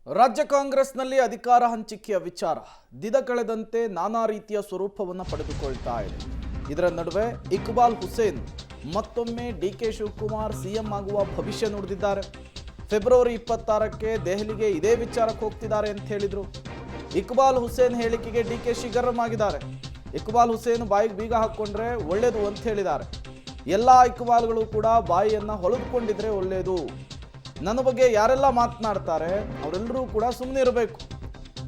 ರಾಜ್ಯ ಕಾಂಗ್ರೆಸ್ನಲ್ಲಿ ಅಧಿಕಾರ ಹಂಚಿಕೆಯ ವಿಚಾರ ದಿನ ಕಳೆದಂತೆ ನಾನಾ ರೀತಿಯ ಸ್ವರೂಪವನ್ನು ಪಡೆದುಕೊಳ್ತಾ ಇದೆ. ಇದರ ನಡುವೆ ಇಕ್ಬಾಲ್ ಹುಸೇನ್ ಮತ್ತೊಮ್ಮೆ ಡಿಕೆ ಶಿವಕುಮಾರ್ ಸಿಎಂ ಆಗುವ ಭವಿಷ್ಯ ನುಡಿದಿದ್ದಾರೆ. ಫೆಬ್ರವರಿ 26ಕ್ಕೆ ದೆಹಲಿಗೆ ಇದೇ ವಿಚಾರಕ್ಕೆ ಹೋಗ್ತಿದ್ದಾರೆ ಅಂತ ಹೇಳಿದ್ರು. ಇಕ್ಬಾಲ್ ಹುಸೇನ್ ಹೇಳಿಕೆಗೆ ಡಿಕೆಶಿ ಗರಂ ಆಗಿದ್ದಾರೆ. ಇಕ್ಬಾಲ್ ಹುಸೇನ್ ಬಾಯಿಗೆ ಬೀಗ ಹಾಕ್ಕೊಂಡ್ರೆ ಒಳ್ಳೇದು ಅಂತ ಹೇಳಿದ್ದಾರೆ. ಎಲ್ಲ ಇಕ್ಬಾಲ್ಗಳು ಕೂಡ ಬಾಯಿಯನ್ನು ಹೊಳೆದುಕೊಂಡಿದ್ರೆ ಒಳ್ಳೆಯದು. ನನ್ನ ಬಗ್ಗೆ ಯಾರೆಲ್ಲ ಮಾತನಾಡ್ತಾರೆ ಅವರೆಲ್ಲರೂ ಕೂಡ ಸುಮ್ಮನೆ ಇರಬೇಕು.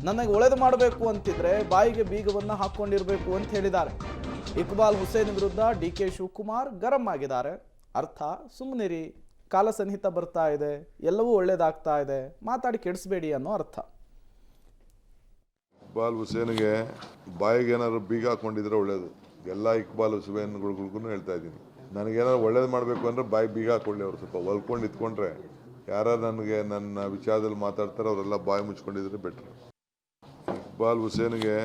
ನನಗೆ ಒಳ್ಳೇದು ಮಾಡಬೇಕು ಅಂತಿದ್ರೆ ಬಾಯಿಗೆ ಬೀಗವನ್ನು ಹಾಕ್ಕೊಂಡಿರಬೇಕು ಅಂತ ಹೇಳಿದ್ದಾರೆ. ಇಕ್ಬಾಲ್ ಹುಸೇನ್ ವಿರುದ್ಧ ಡಿಕೆ ಶಿವಕುಮಾರ್ ಗರಂ ಆಗಿದ್ದಾರೆ. ಅರ್ಥ ಸುಮ್ಮನಿರಿ, ಕಾಲ ಸನ್ನಿಹಿತ ಬರ್ತಾ ಇದೆ, ಎಲ್ಲವೂ ಒಳ್ಳೇದಾಗ್ತಾ ಇದೆ, ಮಾತಾಡಿ ಕೆಡಿಸ್ಬೇಡಿ ಅನ್ನೋ ಅರ್ಥ. ಇಕ್ಬಾಲ್ ಹುಸೇನ್ಗೆ ಬಾಯಿಗೆ ಏನಾದ್ರು ಬೀಗ ಹಾಕೊಂಡಿದ್ರೆ ಒಳ್ಳೇದು. ಎಲ್ಲ ಇಕ್ಬಾಲ್ ಹುಸೇನ್ಗಳಿಗೂ ಹೇಳ್ತಾ ಇದ್ದೀನಿ, ನನಗೇನಾದ್ರು ಒಳ್ಳೇದು ಮಾಡಬೇಕು ಅಂದರೆ ಬಾಯಿ ಬೀಗ ಹಾಕೊಳ್ಳಿ. ಅವ್ರು ಸ್ವಲ್ಪ ಹೊಲ್ಕೊಂಡು ಇತ್ಕೊಂಡ್ರೆ ಯಾರು ನನಗೆ ನನ್ನ ವಿಚಾರದಲ್ಲಿ ಮಾತಾಡ್ತಾರೆ ಅವರೆಲ್ಲ ಬಾಯಿ ಮುಚ್ಕೊಂಡಿದ್ರೆ ಬೆಟ್ರ್. ಇಕ್ಬಾಲ್ ಹುಸೇನ್ಗೆ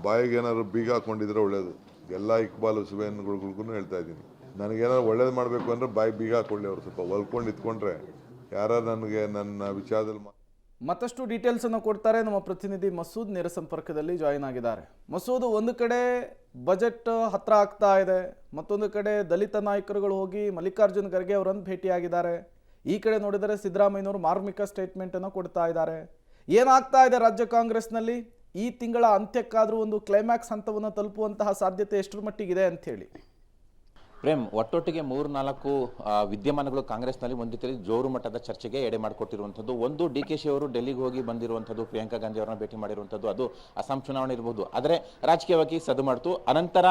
ಬಾಯಿಗೆ ಏನಾದ್ರು ಬೀಗ ಹಾಕೊಂಡಿದ್ರೆ ಒಳ್ಳೇದು. ಎಲ್ಲ ಇಕ್ಬಾಲ್ ಹುಸೇನ್ಗಳಿಗೂ ಹೇಳ್ತಾ ಇದ್ದೀನಿ, ನನಗೇನಾದ್ರು ಒಳ್ಳೇದು ಮಾಡಬೇಕು ಅಂದರೆ ಬಾಯಿ ಬೀಗ ಹಾಕೊಳ್ಳಿ. ಅವ್ರು ಸ್ವಲ್ಪ ಹೊಲ್ಕೊಂಡು ಇತ್ಕೊಂಡ್ರೆ ಯಾರು ನನಗೆ ನನ್ನ ವಿಚಾರದಲ್ಲಿ ಮತ್ತಷ್ಟು ಡೀಟೇಲ್ಸ್ ಅನ್ನು ಕೊಡ್ತಾರೆ ನಮ್ಮ ಪ್ರತಿನಿಧಿ ಮಸೂದ್ ನೇರ ಸಂಪರ್ಕದಲ್ಲಿ ಜಾಯಿನ್ ಆಗಿದ್ದಾರೆ. ಮಸೂದ್, ಒಂದು ಕಡೆ ಬಜೆಟ್ ಹತ್ರ ಆಗ್ತಾ ಇದೆ, ಮತ್ತೊಂದು ಕಡೆ ದಲಿತ ನಾಯಕರುಗಳು ಹೋಗಿ ಮಲ್ಲಿಕಾರ್ಜುನ್ ಖರ್ಗೆ ಅವರನ್ನು ಭೇಟಿಯಾಗಿದ್ದಾರೆ. ಈ ಕಡೆ ನೋಡಿದರೆ ಸಿದ್ದರಾಮಯ್ಯನವರು ಮಾರ್ಮಿಕ ಸ್ಟೇಟ್ಮೆಂಟ್ ಅನ್ನು ಕೊಡ್ತಾ ಇದ್ದಾರೆ. ಏನಾಗ್ತಾ ಇದೆ ರಾಜ್ಯ ಕಾಂಗ್ರೆಸ್ನಲ್ಲಿ? ಈ ತಿಂಗಳ ಅಂತ್ಯಕ್ಕಾದರೂ ಒಂದು ಕ್ಲೈಮ್ಯಾಕ್ಸ್ ಹಂತವನ್ನು ತಲುಪುವಂತಹ ಸಾಧ್ಯತೆ ಎಷ್ಟರ ಮಟ್ಟಿಗಿದೆ ಅಂತ ಹೇಳಿ? ಪ್ರೇಮ್, ಒಟ್ಟೊಟ್ಟಿಗೆ 3-4 ವಿದ್ಯಮಾನಗಳು ಕಾಂಗ್ರೆಸ್ನಲ್ಲಿ ಒಂದು ರೀತಿಯಲ್ಲಿ ಜೋರು ಮಟ್ಟದ ಚರ್ಚೆಗೆ ಎಡೆ ಮಾಡಿಕೊಟ್ಟಿರುವಂಥದ್ದು. ಒಂದು, ಡಿಕೆಶಿ ಅವರು ಡೆಲ್ಲಿಗೆ ಹೋಗಿ ಬಂದಿರುವಂಥದ್ದು, ಪ್ರಿಯಾಂಕಾ ಗಾಂಧಿ ಅವರನ್ನ ಭೇಟಿ ಮಾಡಿರುವಂಥದ್ದು, ಅದು ಅಸ್ಸಾಂ ಚುನಾವಣೆ ಇರಬಹುದು, ಆದರೆ ರಾಜಕೀಯವಾಗಿ ಸದ್ದು ಮಾಡ್ತು. ಅನಂತರ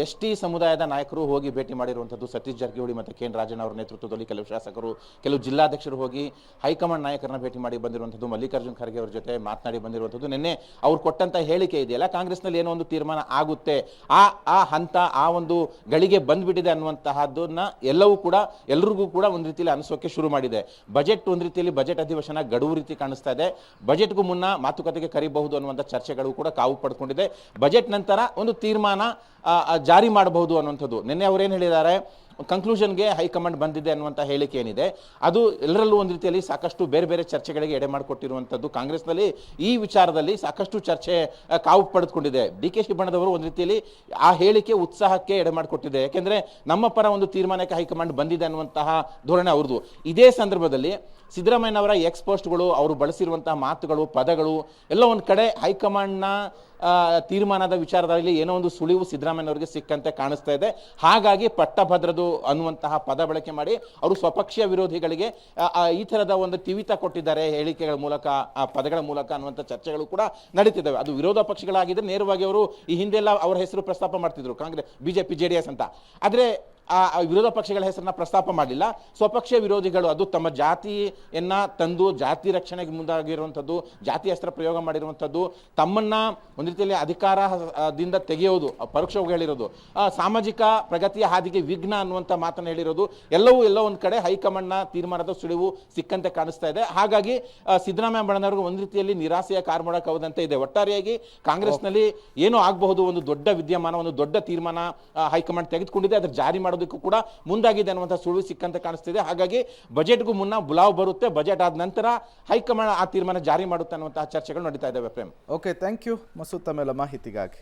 ಎಸ್ ಟಿ ಸಮುದಾಯದ ನಾಯಕರು ಹೋಗಿ ಭೇಟಿ ಮಾಡಿರುವಂಥದ್ದು. ಸತೀಶ್ ಜಾರಕಿಹೊಳಿ ಮತ್ತು ಕೆ ಎನ್ ರಾಜಣ್ಣ ಅವರ ನೇತೃತ್ವದಲ್ಲಿ ಕೆಲವು ಶಾಸಕರು, ಕೆಲವು ಜಿಲ್ಲಾಧ್ಯಕ್ಷರು ಹೋಗಿ ಹೈಕಮಾಂಡ್ ನಾಯಕರನ್ನ ಭೇಟಿ ಮಾಡಿ ಬಂದಿರುವಂಥದ್ದು. ಮಲ್ಲಿಕಾರ್ಜುನ್ ಖರ್ಗೆ ಅವರ ಜೊತೆ ಮಾತನಾಡಿ ಬಂದಿರುವಂಥದ್ದು. ನಿನ್ನೆ ಅವ್ರು ಕೊಟ್ಟಂತ ಹೇಳಿಕೆ ಇದೆಯಲ್ಲ, ಕಾಂಗ್ರೆಸ್ನಲ್ಲಿ ಏನೋ ಒಂದು ತೀರ್ಮಾನ ಆಗುತ್ತೆ, ಆ ಹಂತ, ಆ ಒಂದು ಗಳಿಗೆ ಬಂದ್ಬಿಟ್ಟಿದೆ ಅನ್ನುವಂತಹದನ್ನ ಎಲ್ಲರಿಗೂ ಕೂಡ ಒಂದು ರೀತಿಯಲ್ಲಿ ಅನಿಸೋಕೆ ಶುರು ಮಾಡಿದೆ. ಬಜೆಟ್ ಒಂದು ರೀತಿಯಲ್ಲಿ ಬಜೆಟ್ ಅಧಿವೇಶನ ಗಡುವು ರೀತಿ ಕಾಣಿಸ್ತಾ ಇದೆ. ಬಜೆಟ್ಗೂ ಮುನ್ನ ಮಾತುಕತೆಗೆ ಕರೀಬಹುದು ಅನ್ನುವಂಥ ಚರ್ಚೆಗಳು ಕೂಡ ಕಾವು ಪಡ್ಕೊಂಡಿದೆ. ಬಜೆಟ್ ನಂತರ ಒಂದು ತೀರ್ಮಾನ ಜಾರಿ ಮಾಡಬಹುದು ಅನ್ನುವಂಥದ್ದು. ನಿನ್ನೆ ಅವರೇನು ಹೇಳಿದ್ದಾರೆ, ಕನ್ಕ್ಲೂಷನ್ಗೆ ಹೈಕಮಾಂಡ್ ಬಂದಿದೆ ಅನ್ನುವಂಥ ಹೇಳಿಕೆ ಏನಿದೆ, ಅದು ಎಲ್ಲರಲ್ಲೂ ಒಂದು ರೀತಿಯಲ್ಲಿ ಸಾಕಷ್ಟು ಬೇರೆ ಬೇರೆ ಚರ್ಚೆಗಳಿಗೆ ಎಡೆ ಮಾಡಿಕೊಟ್ಟಿರುವಂಥದ್ದು. ಕಾಂಗ್ರೆಸ್ನಲ್ಲಿ ಈ ವಿಚಾರದಲ್ಲಿ ಸಾಕಷ್ಟು ಚರ್ಚೆ ಕಾವು ಪಡೆದುಕೊಂಡಿದೆ. ಡಿ ಕೆ ಶಿ ಬಣದವರು ಒಂದು ರೀತಿಯಲ್ಲಿ ಆ ಹೇಳಿಕೆ ಉತ್ಸಾಹಕ್ಕೆ ಎಡೆ ಮಾಡಿಕೊಟ್ಟಿದೆ. ಯಾಕೆಂದರೆ ನಮ್ಮ ಪರ ಒಂದು ತೀರ್ಮಾನಕ್ಕೆ ಹೈಕಮಾಂಡ್ ಬಂದಿದೆ ಅನ್ನುವಂತಹ ಧೋರಣೆ ಅವ್ರದ್ದು. ಇದೇ ಸಂದರ್ಭದಲ್ಲಿ ಸಿದ್ದರಾಮಯ್ಯನವರ ಎಕ್ಸ್ಪೋಸ್ಟ್ಗಳು, ಅವರು ಬಳಸಿರುವಂತಹ ಮಾತುಗಳು, ಪದಗಳು ಎಲ್ಲ ಒಂದು ಕಡೆ ಹೈಕಮಾಂಡ್ನ ತೀರ್ಮಾನದ ವಿಚಾರದಲ್ಲಿ ಏನೋ ಒಂದು ಸುಳಿವು ಸಿದ್ದರಾಮಯ್ಯನವರಿಗೆ ಸಿಕ್ಕಂತೆ ಕಾಣಿಸ್ತಾ ಇದೆ. ಹಾಗಾಗಿ ಪಟ್ಟಭದ್ರದು ಅನ್ನುವಂತಹ ಪದ ಬಳಕೆ ಮಾಡಿ ಅವರು ಸ್ವಪಕ್ಷೀಯ ವಿರೋಧಿಗಳಿಗೆ ಈ ಥರದ ಒಂದು ತಿವಿತ ಕೊಟ್ಟಿದ್ದಾರೆ ಹೇಳಿಕೆಗಳ ಮೂಲಕ, ಪದಗಳ ಮೂಲಕ ಅನ್ನುವಂಥ ಚರ್ಚೆಗಳು ಕೂಡ ನಡೀತಿದ್ದಾವೆ. ಅದು ವಿರೋಧ ಪಕ್ಷಗಳಾಗಿದ್ದರೆ ನೇರವಾಗಿ ಅವರು ಈ ಹಿಂದೆಲ್ಲ ಅವರ ಹೆಸರು ಪ್ರಸ್ತಾಪ ಮಾಡ್ತಿದ್ರು, ಕಾಂಗ್ರೆಸ್, ಬಿಜೆಪಿ, JDS ಅಂತ. ಆದರೆ ಆ ವಿರೋಧ ಪಕ್ಷಗಳ ಹೆಸರನ್ನ ಪ್ರಸ್ತಾಪ ಮಾಡಲಿಲ್ಲ. ಸ್ವಪಕ್ಷೀಯ ವಿರೋಧಿಗಳು ಅದು ತಮ್ಮ ಜಾತಿಯನ್ನ ತಂದು ಜಾತಿ ರಕ್ಷಣೆಗೆ ಮುಂದಾಗಿರುವಂಥದ್ದು, ಜಾತಿ ಅಸ್ತ್ರ ಪ್ರಯೋಗ ಮಾಡಿರುವಂಥದ್ದು, ತಮ್ಮನ್ನ ಒಂದು ರೀತಿಯಲ್ಲಿ ಅಧಿಕಾರದಿಂದ ತೆಗೆಯೋದು, ಪರೋಕ್ಷವಾಗಿ ಹೇಳಿರೋದು, ಸಾಮಾಜಿಕ ಪ್ರಗತಿಯ ಹಾದಿಗೆ ವಿಘ್ನ ಅನ್ನುವಂಥ ಮಾತನ್ನು ಹೇಳಿರೋದು, ಎಲ್ಲವೂ ಒಂದು ಕಡೆ ಹೈಕಮಾಂಡ್ನ ತೀರ್ಮಾನದ ಸುಳಿವು ಸಿಕ್ಕಂತೆ ಕಾಣಿಸ್ತಾ ಇದೆ. ಹಾಗಾಗಿ ಸಿದ್ದರಾಮಯ್ಯ ಬಣದವರಿಗೆ ಒಂದು ರೀತಿಯಲ್ಲಿ ನಿರಾಸೆಯ ಕಾರ್ಮೋಡ ಕವದಂತೆ ಇದೆ. ಒಟ್ಟಾರೆಯಾಗಿ ಕಾಂಗ್ರೆಸ್ನಲ್ಲಿ ಏನೋ ಆಗಬಹುದು, ಒಂದು ದೊಡ್ಡ ವಿದ್ಯಮಾನ, ಒಂದು ದೊಡ್ಡ ತೀರ್ಮಾನ ಹೈಕಮಾಂಡ್ ತೆಗೆದುಕೊಂಡಿದೆ, ಅದರ ಜಾರಿ ಮಾಡೋದಕ್ಕೂ ಕೂಡ ಮುಂದಾಗಿದೆ ಅನ್ನುವಂಥ ಸುಳಿವು ಸಿಕ್ಕಂತೆ ಕಾಣಿಸ್ತಿದೆ. ಹಾಗಾಗಿ ಬಜೆಟ್ಗೂ ಮುನ್ನ ಬುಲಾವ್ ಬರುತ್ತೆ, ಬಜೆಟ್ ಆದ ನಂತರ ಹೈಕಮಾಂಡ್ ಆ ತೀರ್ಮಾನ ಜಾರಿ ಮಾಡುತ್ತೆ ಅನ್ನುವಂತಹ ಚರ್ಚೆಗಳು ನಡೀತಾ ಇದ್ದಾವೆ. Prem, okay, thank you Masood ತಮ್ಮೆಲ್ಲ ಮಾಹಿತಿಗಾಗಿ.